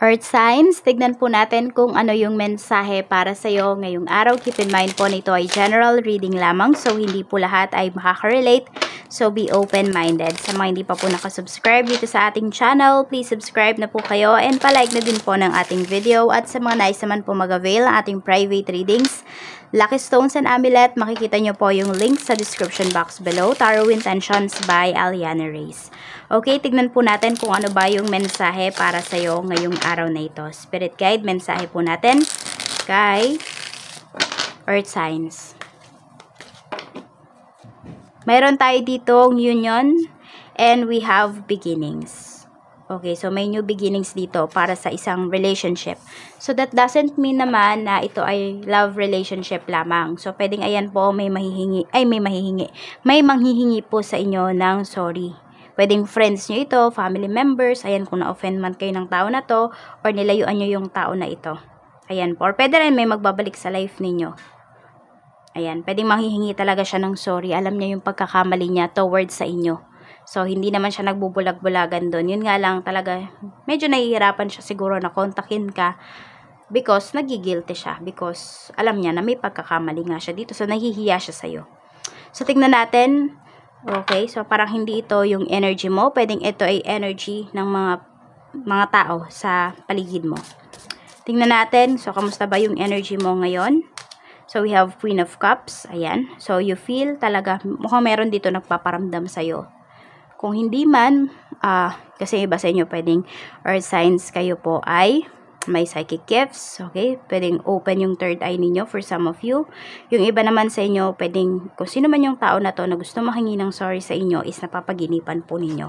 Earth signs, tignan po natin kung ano yung mensahe para sa iyo ngayong araw. Keep in mind po nito ay general reading lamang, so hindi po lahat ay makaka-relate. So be open-minded. Sa mga hindi pa po nakasubscribe dito sa ating channel, please subscribe na po kayo and palike na din po ng ating video. At sa mga nais naman po mag-avail ng ating private readings, Lucky Stones and Amulet, makikita nyo po yung link sa description box below. Tarot Intentions by Aliana Reyes. Okay, tignan po natin kung ano ba yung mensahe para sa iyo ngayong araw na ito. Spirit guide, mensahe po natin kay Earth signs. Mayroon tayo ditong union and we have beginnings. Okay, so may new beginnings dito para sa isang relationship. So that doesn't mean naman na ito ay love relationship lamang. So pwedeng ayan po may manghihingi po sa inyo ng sorry. Pwedeng friends nyo ito, family members, ayan kung na-offend man kayo ng tao na to, or nilayuan nyo yung tao na ito. Ayan po, or pwede rin may magbabalik sa life ninyo. Ayan, pwedeng manghihingi talaga siya ng sorry, alam niya yung pagkakamali niya towards sa inyo. So, hindi naman siya nagbubulag-bulagan doon. Yun nga lang talaga, medyo nahihirapan siya siguro na kontakin ka because nagigilty siya. Because alam niya na may pagkakamali nga siya dito. So, nahihiya siya sa'yo. So, tignan natin. Okay, so parang hindi ito yung energy mo. Pwedeng ito ay energy ng mga tao sa paligid mo. Tingnan natin. So, kamusta ba yung energy mo ngayon? So, we have Queen of Cups. Ayan. So, you feel talaga, mukhang meron dito nagpaparamdam sa'yo. Kung hindi man, kasi iba sa inyo, pwedeng earth signs kayo po ay may psychic gifts, okay? Pwedeng open yung third eye ninyo for some of you. Yung iba naman sa inyo, pwedeng, kung sino man yung tao na to na gusto mahingi ng sorry sa inyo is napapaginipan po ninyo.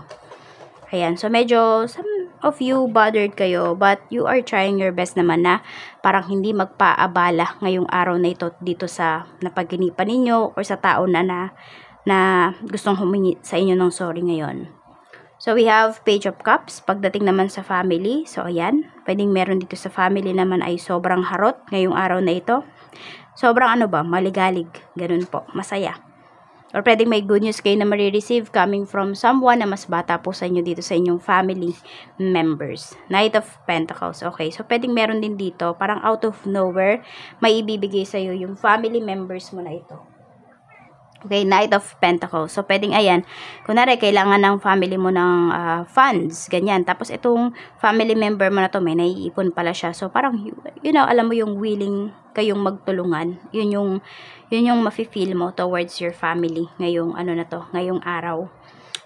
Ayan, so medyo some of you bothered kayo, but you are trying your best naman na parang hindi magpaabala ngayong araw na ito dito sa napaginipan ninyo or sa tao na gustong humingi sa inyo ng sorry ngayon. So, we have Page of Cups. Pagdating naman sa family, so ayan, pwedeng meron dito sa family naman ay sobrang harot ngayong araw na ito. Sobrang maligalig, ganun po, masaya. Or pwedeng may good news kayo na marireceive coming from someone na mas bata po sa inyo dito sa inyong family members. Knight of Pentacles, okay. So, pwedeng meron din dito, parang out of nowhere, may ibibigay sa iyo yung family members mo na ito. Okay, Knight of Pentacles. So, pwedeng ayan, kunwari, kailangan ng family mo ng funds, ganyan. Tapos, itong family member mo na to, may naiipon pala siya. So, parang, alam mo yung willing kayong magtulungan. Yun yung mafe-feel mo towards your family ngayong, ngayong araw.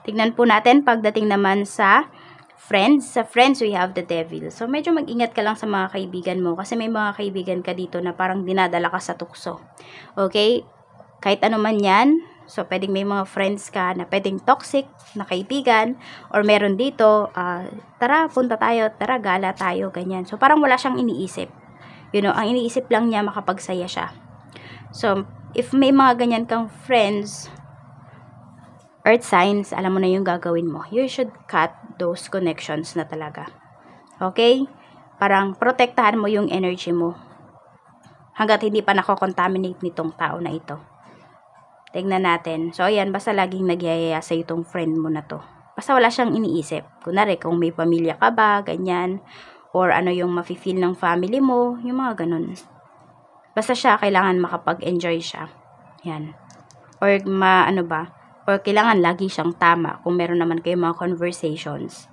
Tignan po natin, pagdating naman sa friends. Sa friends, we have the devil. So, medyo mag-ingat ka lang sa mga kaibigan mo. Kasi may mga kaibigan ka dito na parang dinadala ka sa tukso. Okay? Kahit ano man yan, so pwedeng may mga friends ka na pwedeng toxic na kaibigan, or meron dito, tara, punta tayo, tara, gala tayo, ganyan. So, parang wala siyang iniisip. Ang iniisip lang niya makapagsaya siya. So, if may mga ganyan kang friends, earth signs, alam mo na yung gagawin mo. You should cut those connections na talaga. Okay? Parang protektahan mo yung energy mo hanggat hindi pa nako-contaminate nitong tao na ito. Tingnan natin. So, ayan, basta laging nagyayaya sa itong friend mo na to. Basta wala siyang iniisip. Kunwari, kung may pamilya ka ba, ganyan. Or ano yung mafe-feel ng family mo, yung mga ganun. Basta siya, kailangan makapag-enjoy siya. Yan. Or or kailangan lagi siyang tama kung meron naman kayo mga conversations.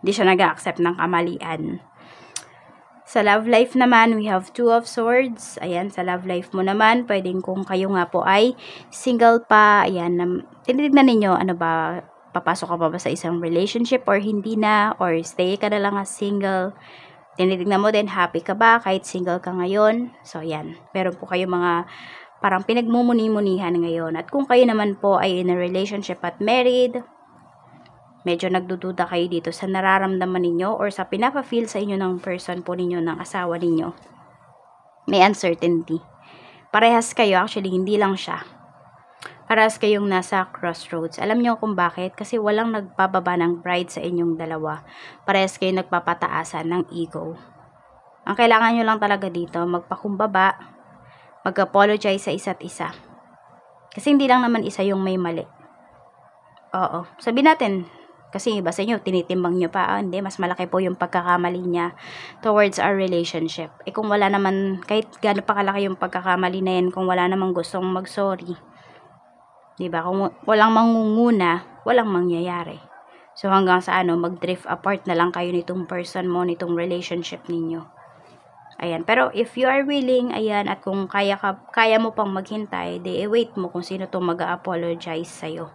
Hindi siya nag-accept ng kamalian. Sa love life naman, we have Two of Swords. Ayan, sa love life mo naman, pwedeng kung kayo nga po ay single pa, ayan, tinitignan ninyo, papasok ka pa ba sa isang relationship or hindi na, or stay ka na lang as single. Tinitignan mo din, happy ka ba kahit single ka ngayon. So, ayan, meron po kayo mga parang pinagmumuni-munihan ngayon. At kung kayo naman po ay in a relationship at married, medyo nagdududa kayo dito sa nararamdaman ninyo or sa pinapa-feel sa inyo ng person po ninyo, ng asawa ninyo. May uncertainty. Parehas kayo, actually, hindi lang siya. Parehas kayong nasa crossroads. Alam niyo kung bakit? Kasi walang nagpababa ng pride sa inyong dalawa. Parehas kayo nagpapataasan ng ego. Ang kailangan nyo lang talaga dito, magpakumbaba, mag-apologize sa isa't isa. Kasi hindi lang naman isa yung may mali. Oo. Sabihin natin, Kasi iba sa inyo, tinitimbang nyo pa, hindi, mas malaki po yung pagkakamali niya towards our relationship. Kung wala naman, kahit gaano pa kalaki yung pagkakamali na yan, kung wala namang gustong mag-sorry, diba? Kung walang mangunguna, walang mangyayari. So, hanggang sa mag-drift apart na lang kayo nitong person mo, nitong relationship ninyo. Ayan, pero if you are willing, ayan, at kung kaya mo pang maghintay, wait mo kung sino itong mag-a-apologize sa'yo.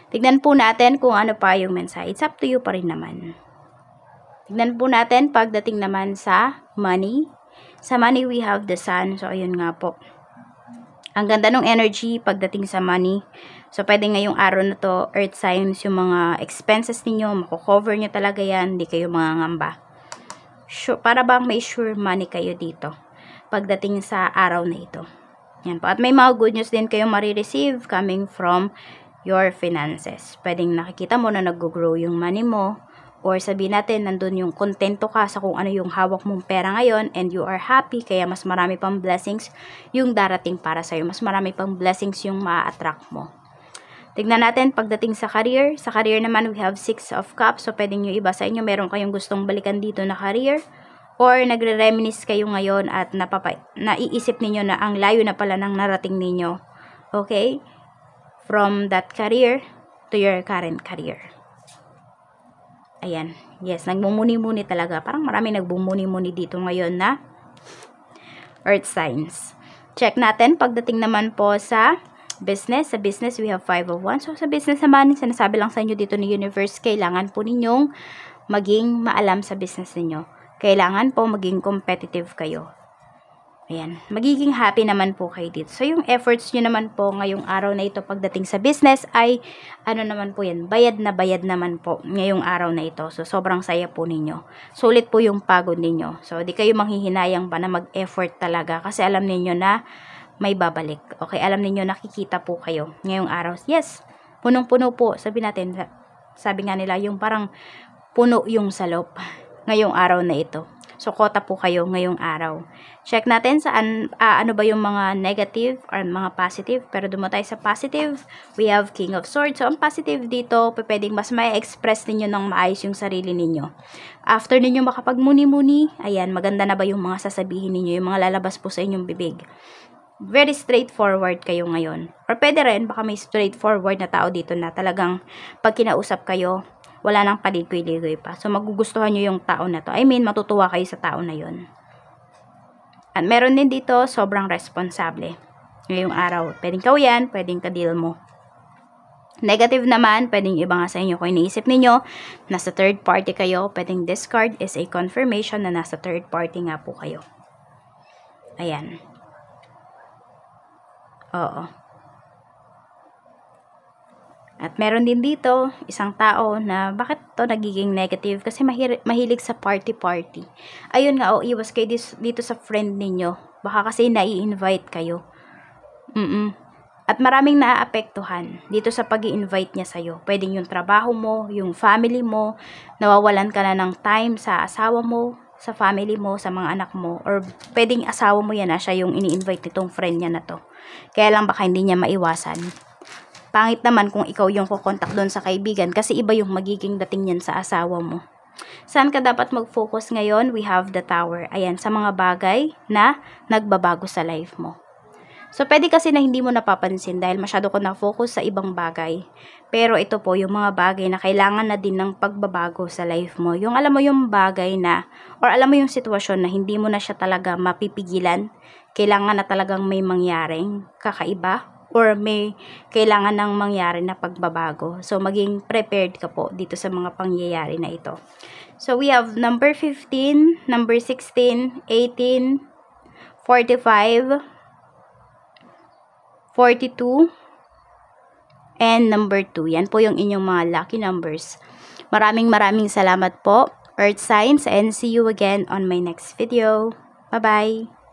Tignan po natin kung ano pa yung mensahe. It's up to you pa rin naman. Tignan po natin pagdating naman sa money. Sa money, we have the sun. So, ayun nga po. Ang ganda ng energy pagdating sa money. So, pwede ngayong araw na to, earth signs, yung mga expenses ninyo, mako-cover nyo talaga yan, hindi kayo mangangamba. Sure, para bang may sure money kayo dito pagdating sa araw na ito. Yan po. At may mga good news din kayong marireceive coming from your finances. Pwedeng nakikita mo na nag-grow yung money mo, or sabihin natin nandun yung kontento ka sa kung ano yung hawak mong pera ngayon and you are happy, kaya mas marami pang blessings yung darating para sa'yo. Mas marami pang blessings yung ma-attract mo. Tignan natin pagdating sa career. Sa career naman, we have 6 of cups. So, pwedeng yung iba sa inyo, meron kayong gustong balikan dito na career. Or, nagre-reminisce kayo ngayon at naiisip ninyo na ang layo na pala ng narating ninyo. Okay? From that career to your current career. Ayan. Yes, nagbumuni-muni talaga. Parang marami nagbumuni-muni dito ngayon na earth signs. Check natin pagdating naman po sa business. Sa business, we have 5 of Wands. So, sa business naman, sinasabi lang sa inyo dito ni Universe, kailangan po ninyong maging maalam sa business ninyo. Kailangan po maging competitive kayo. Ayan. Magiging happy naman po kayo dito. So, yung efforts nyo naman po ngayong araw na ito pagdating sa business ay, ano naman po yan, bayad naman po ngayong araw na ito. So, sobrang saya po ninyo. Sulit po yung pagod ninyo. So, di kayo manghihinayang pa na mag-effort talaga kasi alam ninyo na may babalik. Okay, alam niyo nakikita po kayo ngayong araw. Yes, punong-puno po. Sabi natin, sabi nga nila, yung parang puno yung salop ngayong araw na ito. So, kota po kayo ngayong araw. Check natin saan, ano ba yung mga negative or mga positive. Pero dumo tayo sa positive, we have King of Swords. So, ang positive dito, pwedeng mas ma-express ninyo ng maayos yung sarili ninyo. After ninyo makapagmuni-muni, ayan, maganda na ba yung mga sasabihin ninyo, yung mga lalabas po sa inyong bibig. Very straightforward kayo ngayon. Or pwede rin, baka may straightforward na tao dito na talagang pag kinausap kayo, wala nang paligoy-ligoy pa. So, magugustuhan nyo yung tao na to. I mean, matutuwa kayo sa tao na yon. At meron din dito, sobrang responsable. Ngayong araw, pwedeng ikaw yan, pwedeng ka-deal mo. Negative naman, pwedeng iba nga sa inyo kung iniisip ninyo, nasa third party kayo, pwedeng this card is a confirmation na nasa third party nga po kayo. Ayan. Oo. At meron din dito, isang tao na bakit to nagiging negative? Kasi mahilig sa party-party. Ayun nga, iwas kayo dito sa friend ninyo. Baka kasi nai-invite kayo. At maraming naaapektuhan dito sa pag-i-invite niya sa'yo. Pwedeng yung trabaho mo, yung family mo, nawawalan ka na ng time sa asawa mo, sa family mo, sa mga anak mo, or pwedeng asawa mo yan na siya yung ini-invite nitong friend niya na to. Kaya lang baka hindi niya maiwasan. Pangit naman kung ikaw yung kukontak doon sa kaibigan kasi iba yung magiging dating niyan sa asawa mo. Saan ka dapat mag-focus ngayon? We have the Tower. Ayan, sa mga bagay na nagbabago sa life mo. So, pwede kasi na hindi mo napapansin dahil masyado ko na-focus sa ibang bagay. Pero ito po, yung mga bagay na kailangan na din ng pagbabago sa life mo. Yung alam mo yung bagay na, or alam mo yung sitwasyon na hindi mo na siya talaga mapipigilan. Kailangan na talagang may mangyaring kakaiba or may kailangan ng mangyari na pagbabago. So, maging prepared ka po dito sa mga pangyayari na ito. So, we have number 15, number 16, 18, 45, 42, and number 2. Yan po yung inyong mga lucky numbers. Maraming salamat po, Earth Signs, and see you again on my next video. Bye-bye!